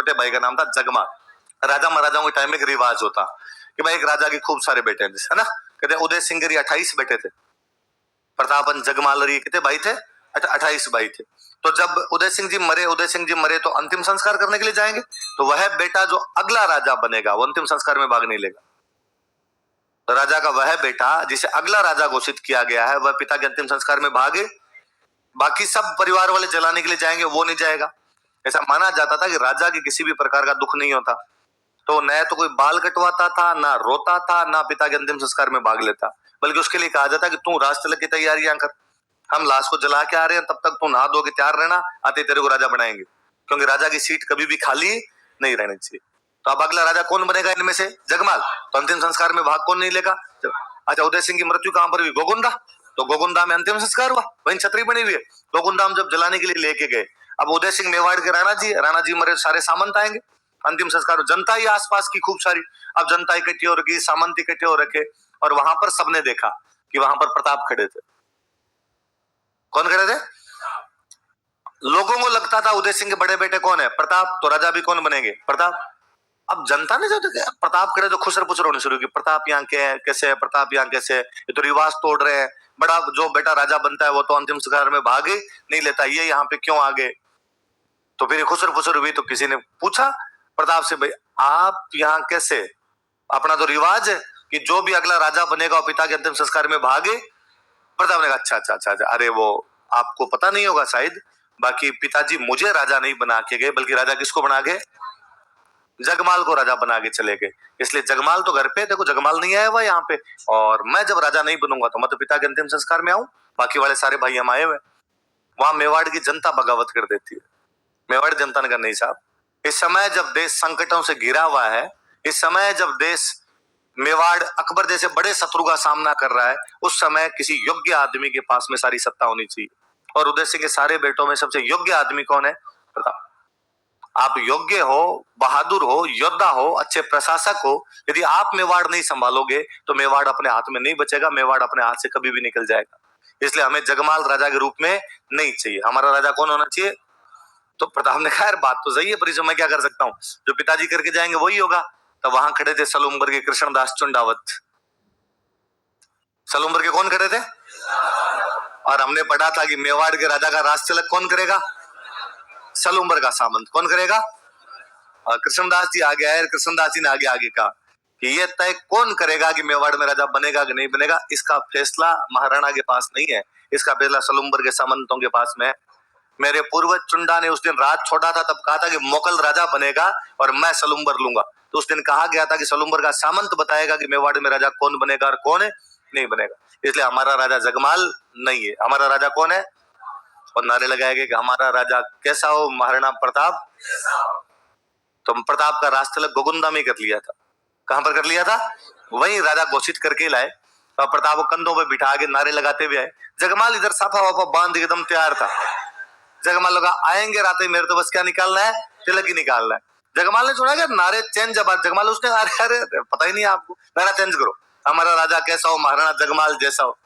छोटे भाई का नाम था जगमाल। राजा महाराजाओं के टाइम में एक रिवाज होता कि भाई एक राजा के खूब सारे बेटे हैं, है ना। कहते उदय सिंह के 28 बेटे थे, प्रतापन जगमाल कितने भाई थे, 28 भाई थे। तो जब उदय सिंह जी मरे तो अंतिम संस्कार करने के लिए जाएंगे, तो वह बेटा जो अगला राजा बनेगा वो अंतिम संस्कार में भाग नहीं लेगा। तो राजा का वह बेटा जिसे अगला राजा घोषित किया गया है वह पिता के अंतिम संस्कार में भागे, बाकी सब परिवार वाले जलाने के लिए जाएंगे, वो नहीं जाएगा। ऐसा माना जाता था कि राजा के किसी भी प्रकार का दुख नहीं होता, तो न तो कोई बाल कटवाता था, ना रोता था, ना पिता के अंतिम संस्कार में भाग लेता, बल्कि उसके लिए कहा जाता कि तू राज तिलक की तैयारियां कर, हम लाश को जला के आ रहे हैं, तब तक तू नहा धो के तैयार रहना, आते तेरे को राजा बनाएंगे, क्योंकि राजा की सीट कभी भी खाली नहीं रहनी चाहिए। तो अब अगला राजा कौन बनेगा इनमें से? जगमाल। तो अंतिम संस्कार में भाग कौन नहीं लेगा? अच्छा, उदय सिंह की मृत्यु कहां पर हुई? गोगुंदा। तो गोगुंदा में अंतिम संस्कार हुआ, वहीं छतरी बनी हुई है। गोगुंदा हम जब जलाने के लिए लेके गए, अब उदय सिंह मेवाड़ के राणा जी मरे, सारे सामंत आएंगे, अंतिम संस्कार जनता ही आसपास की खूब सारी, अब जनता इकट्ठी हो रखी, सामंत इकट्ठे हो रखे, और वहां पर सबने देखा कि वहां पर प्रताप खड़े थे। कौन खड़े थे? लोगों को लगता था उदय सिंह के बड़े बेटे कौन है? प्रताप। तो राजा भी कौन बनेंगे? प्रताप। अब जनता ने जो प्रताप करे तो खुसर पुसर होने शुरू की, प्रताप यहाँ कैसे है, प्रताप यहाँ कैसे है, ये तो रिवाज तोड़ रहे हैं, बड़ा जो बेटा राजा बनता है वो तो अंतिम संस्कार में भाग ही नहीं लेता, ये यहाँ पे क्यों आ गए? तो फिर खुसर पुसर हुई, तो किसी ने पूछा प्रताप से, भाई आप यहाँ कैसे? अपना तो रिवाज है कि जो भी अगला राजा बनेगा वो पिता के अंतिम संस्कार में भागे। प्रताप ने कहा अच्छा अच्छा अच्छा, अरे वो आपको पता नहीं होगा शायद, बाकी पिताजी मुझे राजा नहीं बना के गए, बल्कि राजा किसको बना गए? जगमाल को राजा बना के चले गए। इसलिए जगमाल तो घर पे, देखो जगमाल नहीं आया हुआ यहाँ पे, और मैं जब राजा नहीं बनूंगा तो मैं तो पिता के अंतिम संस्कार में आऊं, बाकी वाले सारे भाई हम आए हुए। वहां मेवाड़ की जनता बगावत कर देती है। मेवाड़ जनता ने कहा नहीं साहब, इस समय जब देश संकटों से घिरा हुआ है, इस समय जब देश मेवाड़ अकबर जैसे बड़े शत्रु का सामना कर रहा है, उस समय किसी योग्य आदमी के पास में सारी सत्ता होनी चाहिए, और उदय सिंह के सारे बेटों में सबसे योग्य आदमी कौन है? प्रताप। आप योग्य हो, बहादुर हो, योद्धा हो, अच्छे प्रशासक हो, यदि आप मेवाड़ नहीं संभालोगे तो मेवाड़ अपने हाथ में नहीं बचेगा, मेवाड़ अपने हाथ से कभी भी निकल जाएगा। इसलिए हमें जगमाल राजा के रूप में नहीं चाहिए, हमारा राजा कौन होना चाहिए? तो प्रताप ने कहा यार बात तो सही है, पर इसमें मैं क्या कर सकता हूँ, जो पिताजी करके जाएंगे वही होगा। तो वहां खड़े थे सलूम्बर के कृष्णदास चुंडावत। सलूम्बर के कौन खड़े थे? और हमने पढ़ा था कि मेवाड़ के राजा का राज तिलक कौन करेगा? सलूम्बर का सामंत कौन करेगा? कृष्णदास जी आगे आए, कृष्णदास जी ने आगे आगे कहा कि ये तय कौन करेगा कि मेवाड़ में राजा बनेगा कि नहीं बनेगा, इसका फैसला महाराणा के पास नहीं है, इसका फैसला सलूम्बर के सामंतों के पास में है। मेरे पूर्वज चुंडा ने उस दिन राज छोड़ा था, तब कहा था कि मोकल राजा बनेगा और मैं सलूम्बर लूंगा। तो उस दिन कहा गया था कि सलूम्बर का सामंत बताएगा कि मेवाड़ में राजा कौन बनेगा और कौन नहीं बनेगा। इसलिए हमारा राजा जगमाल नहीं है, हमारा राजा कौन है? और नारे लगाए गए कि हमारा राजा कैसा हो? महाराणा प्रताप। तो प्रताप का राज तिलक गोगुंदा में कर लिया था। कहां पर कर लिया था? वही राजा घोषित करके लाए, और प्रताप को कंधों पे बिठा के नारे लगाते हुए आए। जगमाल इधर साफा वाफा बांध एकदम तैयार था। जगमाल लगा आएंगे रातें, मेरे तो बस क्या निकालना है? तिलक ही निकालना है। जगमाल ने छोड़ा क्या नारे चेंज, जब जगमाल उसने अरे अरे पता ही नहीं आपको, नारा चेंज करो, हमारा राजा कैसा हो? महाराणा जगमाल जैसा हो।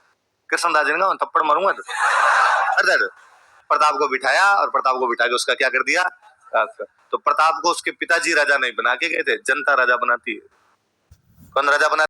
कृष्णदास जी ने थप्पड़ मारूंगा तो प्रताप को बिठाया, और प्रताप को बिठा के उसका क्या कर दिया? तो प्रताप को उसके पिताजी राजा नहीं बना के गए थे, जनता राजा बनाती है। कौन राजा बना?